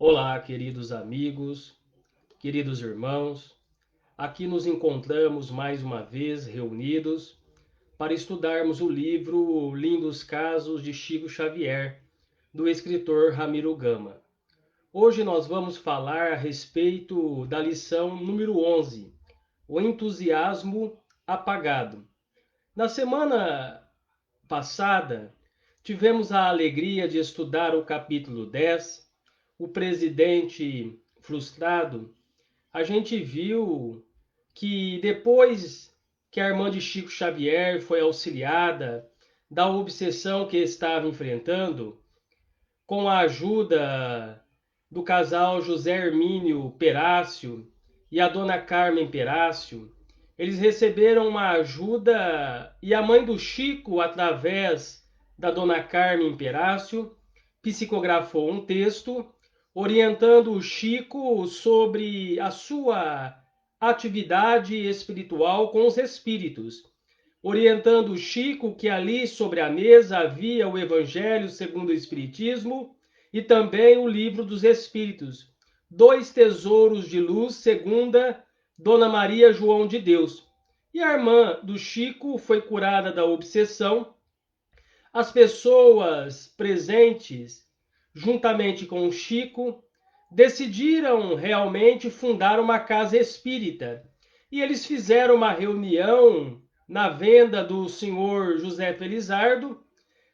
Olá, queridos amigos, queridos irmãos. Aqui nos encontramos mais uma vez reunidos para estudarmos o livro Lindos Casos de Chico Xavier, do escritor Ramiro Gama. Hoje nós vamos falar a respeito da lição número 11, o entusiasmo apagado. Na semana passada, tivemos a alegria de estudar o capítulo 10, o presidente frustrado. A gente viu que depois que a irmã de Chico Xavier foi auxiliada da obsessão que estava enfrentando, com a ajuda do casal José Hermínio Perácio e a dona Carmen Perácio, eles receberam uma ajuda e a mãe do Chico, através da dona Carmen Perácio, psicografou um texto orientando o Chico sobre a sua atividade espiritual com os espíritos, orientando o Chico que ali sobre a mesa havia o Evangelho segundo o Espiritismo e também o Livro dos Espíritos, dois tesouros de luz segunda Dona Maria João de Deus. E a irmã do Chico foi curada da obsessão. As pessoas presentes, juntamente com o Chico, decidiram realmente fundar uma casa espírita. E eles fizeram uma reunião na venda do senhor José Felizardo,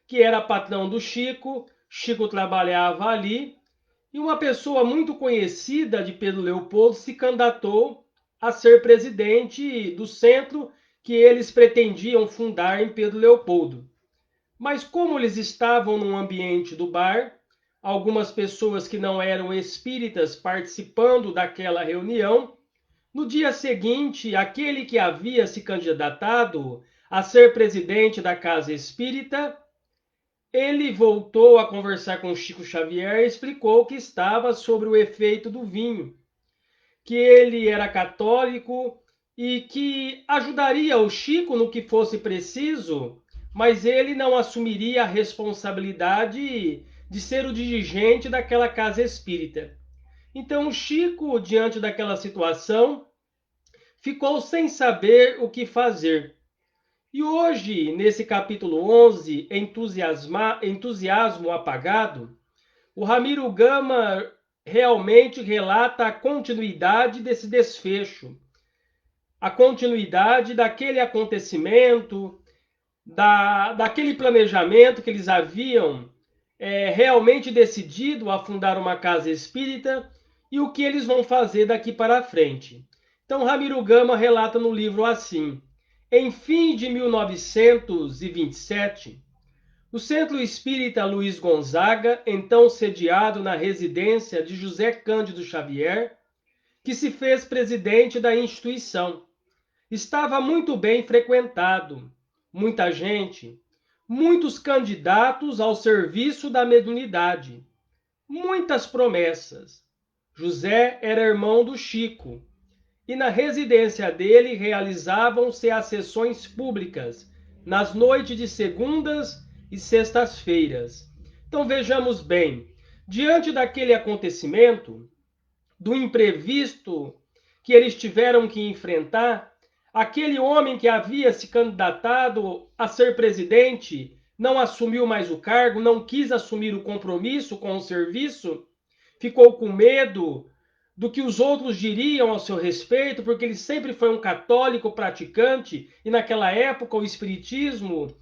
que era patrão do Chico. Chico trabalhava ali. E uma pessoa muito conhecida de Pedro Leopoldo se candidatou a ser presidente do centro que eles pretendiam fundar em Pedro Leopoldo. Mas como eles estavam no ambiente do bar, algumas pessoas que não eram espíritas participando daquela reunião, no dia seguinte, aquele que havia se candidatado a ser presidente da Casa Espírita, ele voltou a conversar com Chico Xavier e explicou que estava sobre o efeito do vinho, que ele era católico e que ajudaria o Chico no que fosse preciso, mas ele não assumiria a responsabilidade de ser o dirigente daquela casa espírita. Então o Chico, diante daquela situação, ficou sem saber o que fazer. E hoje, nesse capítulo 11, Entusiasmo Apagado, o Ramiro Gama realmente relata a continuidade desse desfecho, a continuidade daquele acontecimento, daquele planejamento que eles haviam realmente decidido a fundar uma casa espírita e o que eles vão fazer daqui para frente. Então, Ramiro Gama relata no livro assim: em fim de 1927, o Centro Espírita Luiz Gonzaga, então sediado na residência de José Cândido Xavier, que se fez presidente da instituição, estava muito bem frequentado, muita gente, muitos candidatos ao serviço da mediunidade, muitas promessas. José era irmão do Chico, e na residência dele realizavam-se as sessões públicas nas noites de segundas e sextas-feiras. Então vejamos bem, diante daquele acontecimento, do imprevisto que eles tiveram que enfrentar, aquele homem que havia se candidatado a ser presidente não assumiu mais o cargo, não quis assumir o compromisso com o serviço, ficou com medo do que os outros diriam ao seu respeito, porque ele sempre foi um católico praticante, e naquela época o espiritismo,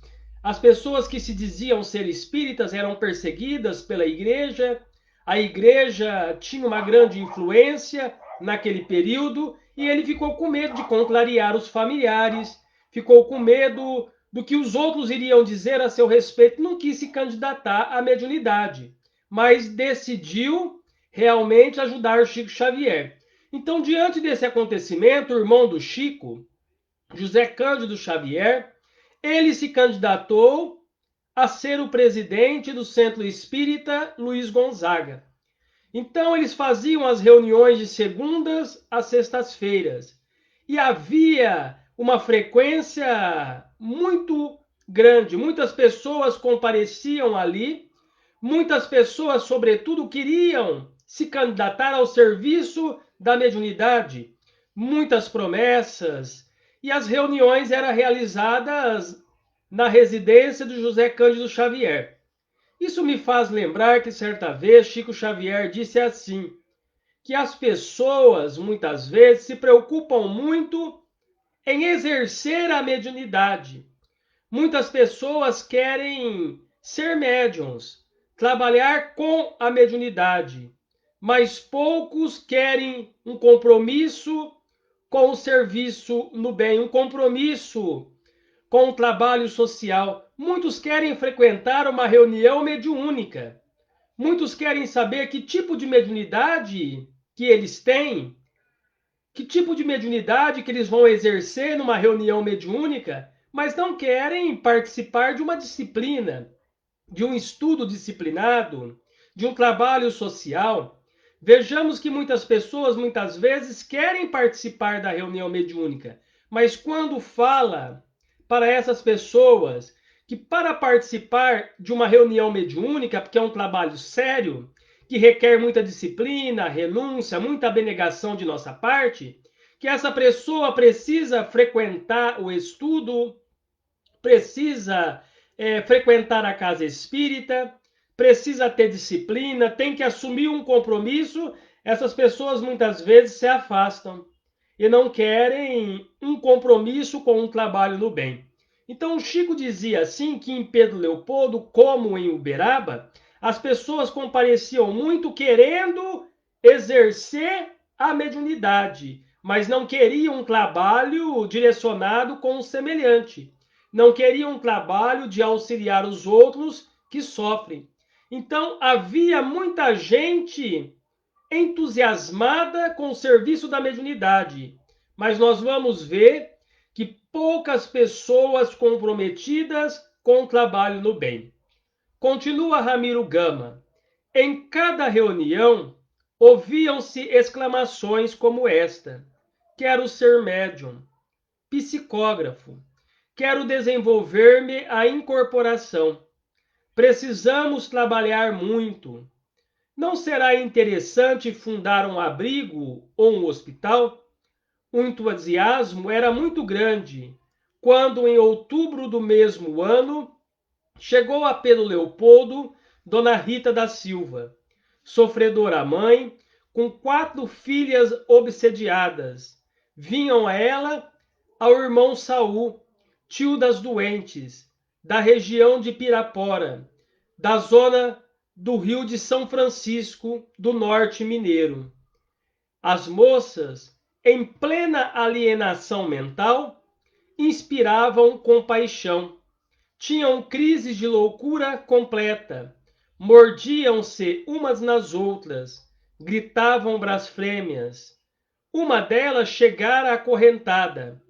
as pessoas que se diziam ser espíritas eram perseguidas pela igreja, a igreja tinha uma grande influência naquele período, e ele ficou com medo de contrariar os familiares, ficou com medo do que os outros iriam dizer a seu respeito, não quis se candidatar à mediunidade, mas decidiu realmente ajudar Chico Xavier. Então, diante desse acontecimento, o irmão do Chico, José Cândido Xavier, ele se candidatou a ser o presidente do Centro Espírita Luiz Gonzaga. Então, eles faziam as reuniões de segundas a sextas-feiras. E havia uma frequência muito grande. Muitas pessoas compareciam ali. Muitas pessoas, sobretudo, queriam se candidatar ao serviço da mediunidade. Muitas promessas, e as reuniões eram realizadas na residência do José Cândido Xavier. Isso me faz lembrar que certa vez Chico Xavier disse assim, que as pessoas muitas vezes se preocupam muito em exercer a mediunidade. Muitas pessoas querem ser médiuns, trabalhar com a mediunidade, mas poucos querem um compromisso com o serviço no bem, um compromisso com o trabalho social. Muitos querem frequentar uma reunião mediúnica. Muitos querem saber que tipo de mediunidade que eles têm, que tipo de mediunidade que eles vão exercer numa reunião mediúnica, mas não querem participar de uma disciplina, de um estudo disciplinado, de um trabalho social. Vejamos que muitas pessoas, muitas vezes, querem participar da reunião mediúnica, mas quando fala para essas pessoas que para participar de uma reunião mediúnica, porque é um trabalho sério, que requer muita disciplina, renúncia, muita abnegação de nossa parte, que essa pessoa precisa frequentar o estudo, precisa frequentar a casa espírita, precisa ter disciplina, tem que assumir um compromisso. Essas pessoas muitas vezes se afastam e não querem um compromisso com um trabalho no bem. Então, o Chico dizia assim que em Pedro Leopoldo, como em Uberaba, as pessoas compareciam muito querendo exercer a mediunidade, mas não queriam um trabalho direcionado com o semelhante. Não queriam um trabalho de auxiliar os outros que sofrem. Então, havia muita gente entusiasmada com o serviço da mediunidade, mas nós vamos ver que poucas pessoas comprometidas com o trabalho no bem. Continua Ramiro Gama. Em cada reunião, ouviam-se exclamações como esta: quero ser médium, psicógrafo, quero desenvolver-me a incorporação. Precisamos trabalhar muito. Não será interessante fundar um abrigo ou um hospital? O entusiasmo era muito grande quando, em outubro do mesmo ano, chegou a Pedro Leopoldo Dona Rita da Silva, sofredora mãe, com 4 filhas obsediadas. Vinham a ela ao irmão Saul, tio das doentes, da região de Pirapora, da zona do Rio de São Francisco, do norte mineiro. As moças, em plena alienação mental, inspiravam compaixão. Tinham crises de loucura completa, mordiam-se umas nas outras, gritavam blasfêmias. Uma delas chegara acorrentada.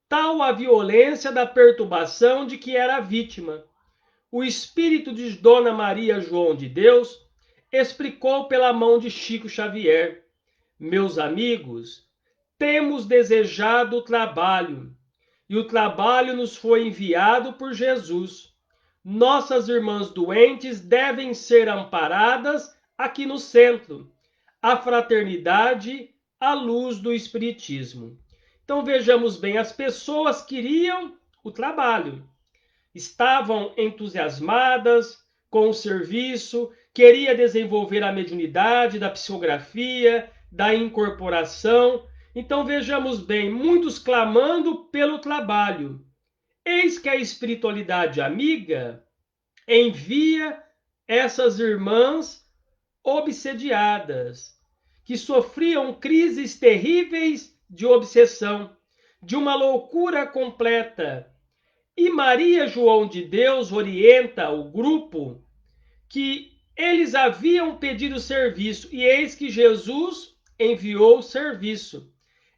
Tal a violência da perturbação de que era vítima. O espírito de Dona Maria João de Deus explicou pela mão de Chico Xavier: meus amigos, temos desejado o trabalho, e o trabalho nos foi enviado por Jesus. Nossas irmãs doentes devem ser amparadas aqui no centro. A fraternidade, a luz do Espiritismo. Então vejamos bem, as pessoas queriam o trabalho, estavam entusiasmadas com o serviço, queria desenvolver a mediunidade da psicografia, da incorporação. Então vejamos bem, muitos clamando pelo trabalho. Eis que a espiritualidade amiga envia essas irmãs obsediadas, que sofriam crises terríveis de obsessão, de uma loucura completa. E Maria João de Deus orienta o grupo que eles haviam pedido serviço, e eis que Jesus enviou o serviço.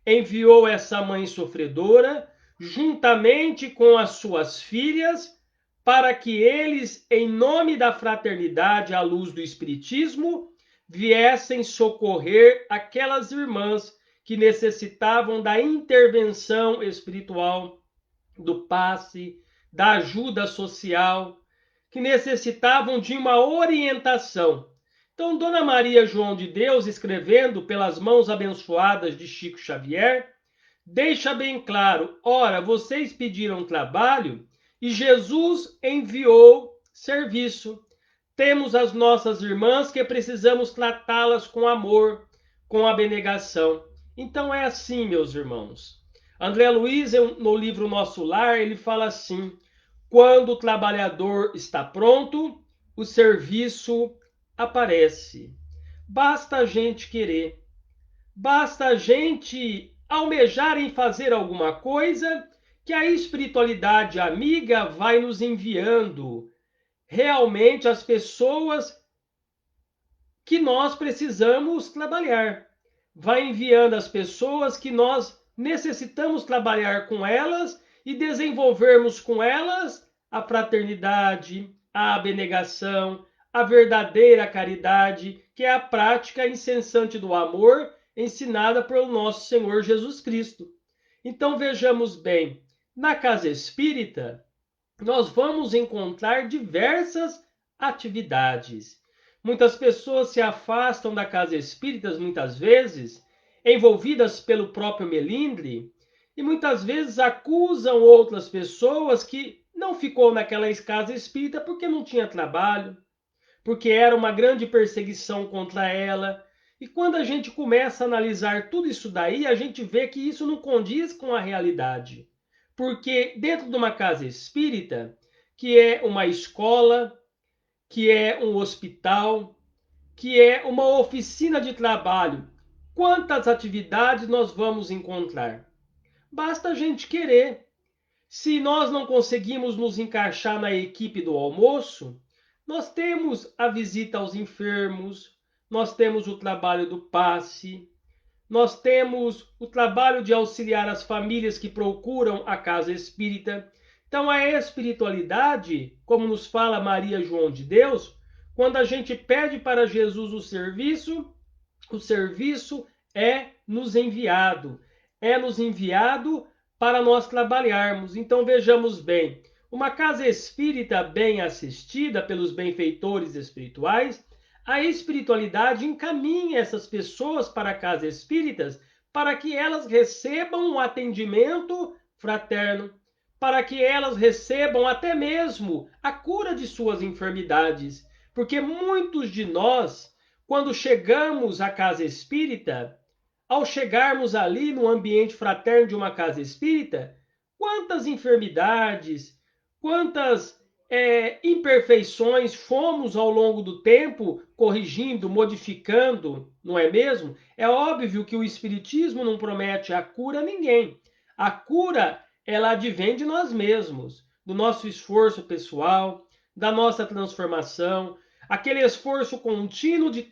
Enviou essa mãe sofredora, juntamente com as suas filhas, para que eles, em nome da fraternidade à luz do Espiritismo, viessem socorrer aquelas irmãs que necessitavam da intervenção espiritual, do passe, da ajuda social, que necessitavam de uma orientação. Então, Dona Maria João de Deus, escrevendo pelas mãos abençoadas de Chico Xavier, deixa bem claro: ora, vocês pediram trabalho e Jesus enviou serviço. Temos as nossas irmãs que precisamos tratá-las com amor, com abnegação. Então é assim, meus irmãos. André Luiz, no livro Nosso Lar, ele fala assim: quando o trabalhador está pronto, o serviço aparece. Basta a gente querer, basta a gente almejar em fazer alguma coisa, que a espiritualidade amiga vai nos enviando realmente as pessoas que nós precisamos trabalhar. Vai enviando as pessoas que nós necessitamos trabalhar com elas e desenvolvermos com elas a fraternidade, a abnegação, a verdadeira caridade, que é a prática incessante do amor ensinada pelo nosso Senhor Jesus Cristo. Então vejamos bem, na casa espírita, nós vamos encontrar diversas atividades. Muitas pessoas se afastam da casa espírita, muitas vezes, envolvidas pelo próprio melindre, e muitas vezes acusam outras pessoas que não ficou naquela casa espírita porque não tinha trabalho, porque era uma grande perseguição contra ela. E quando a gente começa a analisar tudo isso daí, a gente vê que isso não condiz com a realidade. Porque dentro de uma casa espírita, que é uma escola, que é um hospital, que é uma oficina de trabalho, quantas atividades nós vamos encontrar? Basta a gente querer. Se nós não conseguimos nos encaixar na equipe do almoço, nós temos a visita aos enfermos, nós temos o trabalho do passe, nós temos o trabalho de auxiliar as famílias que procuram a casa espírita. Então, a espiritualidade, como nos fala Maria João de Deus, quando a gente pede para Jesus o serviço é nos enviado para nós trabalharmos. Então, vejamos bem, uma casa espírita bem assistida pelos benfeitores espirituais, a espiritualidade encaminha essas pessoas para casas espíritas para que elas recebam um atendimento fraterno, para que elas recebam até mesmo a cura de suas enfermidades. Porque muitos de nós, quando chegamos à casa espírita, ao chegarmos ali no ambiente fraterno de uma casa espírita, quantas enfermidades, quantas imperfeições fomos ao longo do tempo corrigindo, modificando, não é mesmo? É óbvio que o Espiritismo não promete a cura a ninguém. A cura, ela advém de nós mesmos, do nosso esforço pessoal, da nossa transformação, aquele esforço contínuo de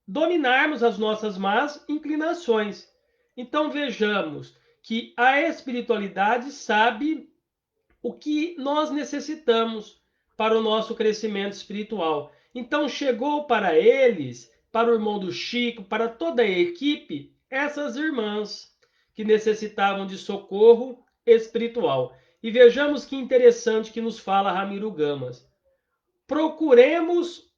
dominarmos as nossas más inclinações. Então vejamos que a espiritualidade sabe o que nós necessitamos para o nosso crescimento espiritual. Então chegou para eles, para o irmão do Chico, para toda a equipe, essas irmãs que necessitavam de socorro espiritual. E vejamos que interessante que nos fala Ramiro Gamas. Procuremos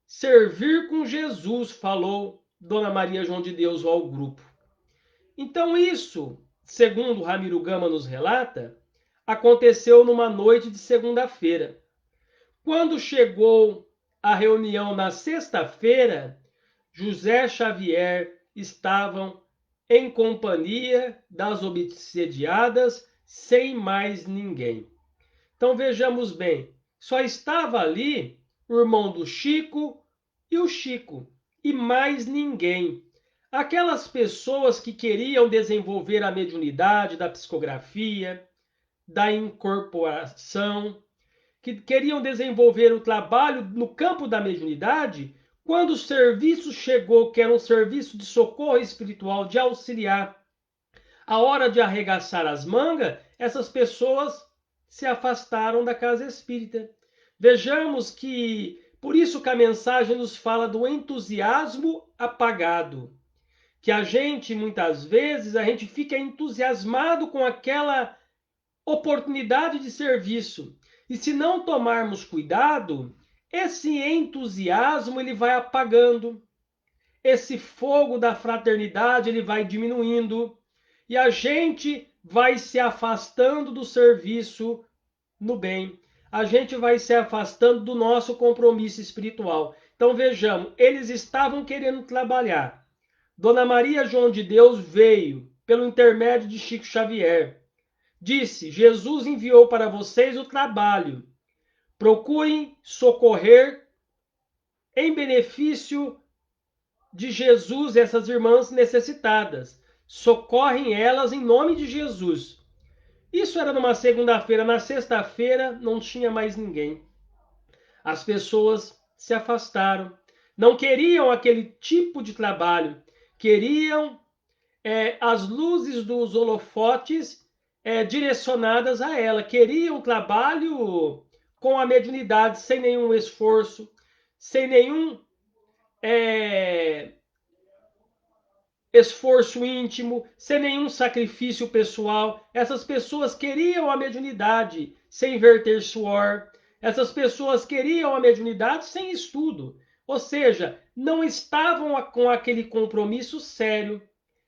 servir com Jesus, falou Dona Maria João de Deus ao grupo. Então isso, segundo Ramiro Gama nos relata, aconteceu numa noite de segunda-feira. Quando chegou a reunião na sexta-feira, José Xavier estavam em companhia das obsediadas, sem mais ninguém. Então vejamos bem, só estava ali o irmão do Chico e o Chico, e mais ninguém. Aquelas pessoas que queriam desenvolver a mediunidade da psicografia, da incorporação, que queriam desenvolver o trabalho no campo da mediunidade, quando o serviço chegou, que era um serviço de socorro espiritual, de auxiliar, a hora de arregaçar as mangas, essas pessoas se afastaram da casa espírita. Vejamos que, por isso que a mensagem nos fala do entusiasmo apagado, que a gente, muitas vezes, a gente fica entusiasmado com aquela oportunidade de serviço. E se não tomarmos cuidado, esse entusiasmo ele vai apagando, esse fogo da fraternidade ele vai diminuindo e a gente vai se afastando do serviço no bem. A gente vai se afastando do nosso compromisso espiritual. Então vejamos, eles estavam querendo trabalhar. Dona Maria João de Deus veio pelo intermédio de Chico Xavier. Disse: Jesus enviou para vocês o trabalho. Procurem socorrer em benefício de Jesus essas irmãs necessitadas. Socorrem elas em nome de Jesus. Isso era numa segunda-feira. Na sexta-feira não tinha mais ninguém. As pessoas se afastaram. Não queriam aquele tipo de trabalho. Queriam as luzes dos holofotes direcionadas a ela. Queriam trabalho com a mediunidade, sem nenhum esforço, sem nenhum esforço íntimo, sem nenhum sacrifício pessoal. Essas pessoas queriam a mediunidade sem verter suor. Essas pessoas queriam a mediunidade sem estudo. Ou seja, não estavam com aquele compromisso sério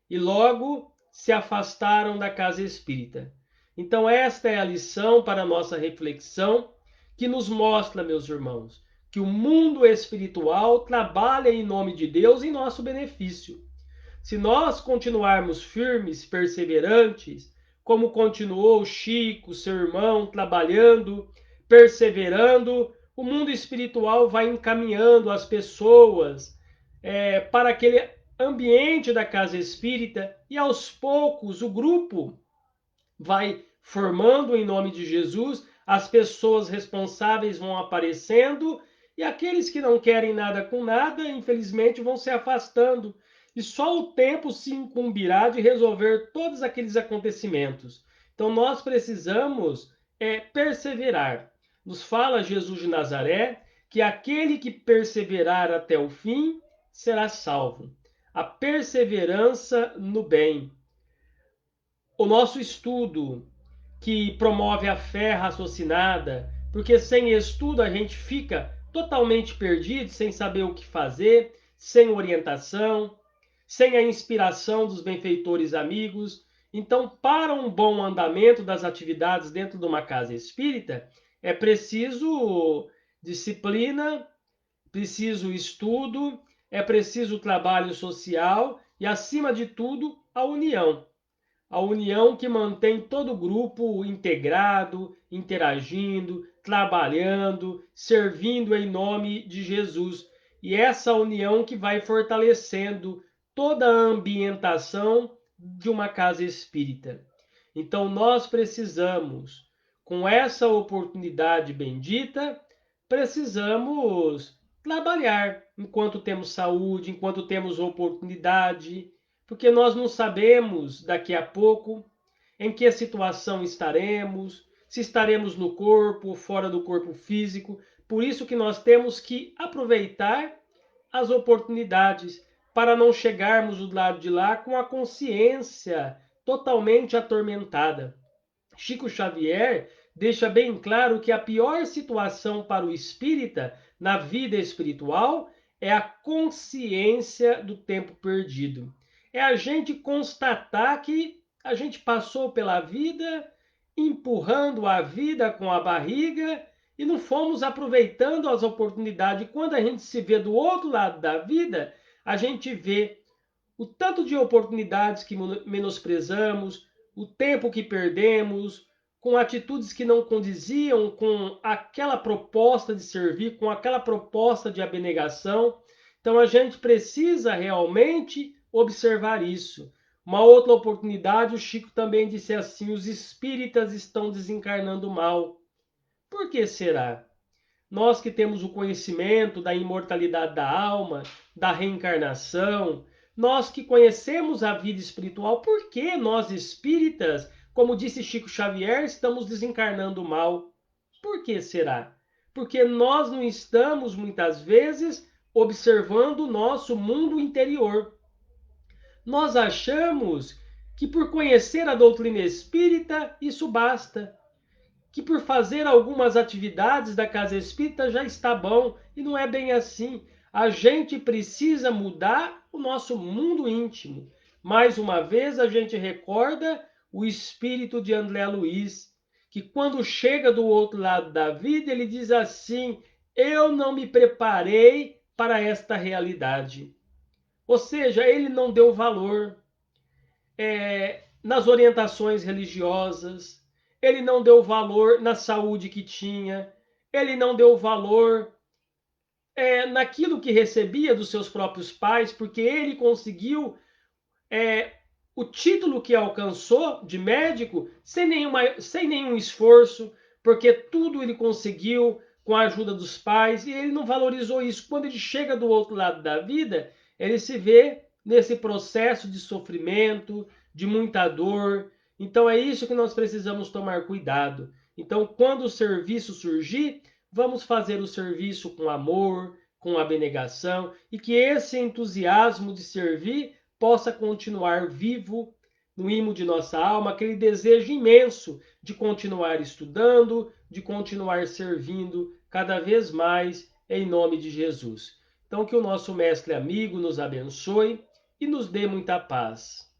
e logo se afastaram da casa espírita. Então esta é a lição para a nossa reflexão, que nos mostra, meus irmãos, que o mundo espiritual trabalha em nome de Deus em nosso benefício. Se nós continuarmos firmes, perseverantes, como continuou Chico, seu irmão, trabalhando, perseverando, o mundo espiritual vai encaminhando as pessoas para aquele ambiente da casa espírita e aos poucos o grupo vai formando em nome de Jesus, as pessoas responsáveis vão aparecendo e aqueles que não querem nada com nada, infelizmente, vão se afastando. E só o tempo se incumbirá de resolver todos aqueles acontecimentos. Então nós precisamos perseverar. Nos fala Jesus de Nazaré que aquele que perseverar até o fim será salvo. A perseverança no bem. O nosso estudo que promove a fé raciocinada, porque sem estudo a gente fica totalmente perdido, sem saber o que fazer, sem orientação, sem a inspiração dos benfeitores amigos. Então, para um bom andamento das atividades dentro de uma casa espírita, é preciso disciplina, preciso estudo, é preciso trabalho social e, acima de tudo, a união. A união que mantém todo o grupo integrado, interagindo, trabalhando, servindo em nome de Jesus. E essa união que vai fortalecendo toda a ambientação de uma casa espírita. Então nós precisamos, com essa oportunidade bendita, precisamos trabalhar enquanto temos saúde, enquanto temos oportunidade, porque nós não sabemos daqui a pouco em que situação estaremos, se estaremos no corpo ou fora do corpo físico. Por isso que nós temos que aproveitar as oportunidades para não chegarmos do lado de lá com a consciência totalmente atormentada. Chico Xavier deixa bem claro que a pior situação para o espírita na vida espiritual é a consciência do tempo perdido. É a gente constatar que a gente passou pela vida empurrando a vida com a barriga e não fomos aproveitando as oportunidades. Quando a gente se vê do outro lado da vida, a gente vê o tanto de oportunidades que menosprezamos, o tempo que perdemos, com atitudes que não condiziam com aquela proposta de servir, com aquela proposta de abnegação. Então a gente precisa realmente observar isso. Uma outra oportunidade, o Chico também disse assim: os espíritas estão desencarnando mal. Por que será? Nós que temos o conhecimento da imortalidade da alma, da reencarnação, nós que conhecemos a vida espiritual, por que nós espíritas, como disse Chico Xavier, estamos desencarnando mal? Por que será? Porque nós não estamos, muitas vezes, observando o nosso mundo interior. Nós achamos que por conhecer a doutrina espírita, isso basta. que por fazer algumas atividades da casa espírita já está bom, e não é bem assim. A gente precisa mudar o nosso mundo íntimo. Mais uma vez, a gente recorda o espírito de André Luiz, que quando chega do outro lado da vida, ele diz assim: eu não me preparei para esta realidade. Ou seja, ele não deu valor nas orientações religiosas, ele não deu valor na saúde que tinha, ele não deu valor naquilo que recebia dos seus próprios pais, porque ele conseguiu o título que alcançou de médico sem nenhum esforço, porque tudo ele conseguiu com a ajuda dos pais, e ele não valorizou isso. Quando ele chega do outro lado da vida, ele se vê nesse processo de sofrimento, de muita dor. Então é isso que nós precisamos tomar cuidado. Então, quando o serviço surgir, vamos fazer o serviço com amor, com abnegação, e que esse entusiasmo de servir possa continuar vivo no imo de nossa alma, aquele desejo imenso de continuar estudando, de continuar servindo cada vez mais em nome de Jesus. Então, que o nosso mestre amigo nos abençoe e nos dê muita paz.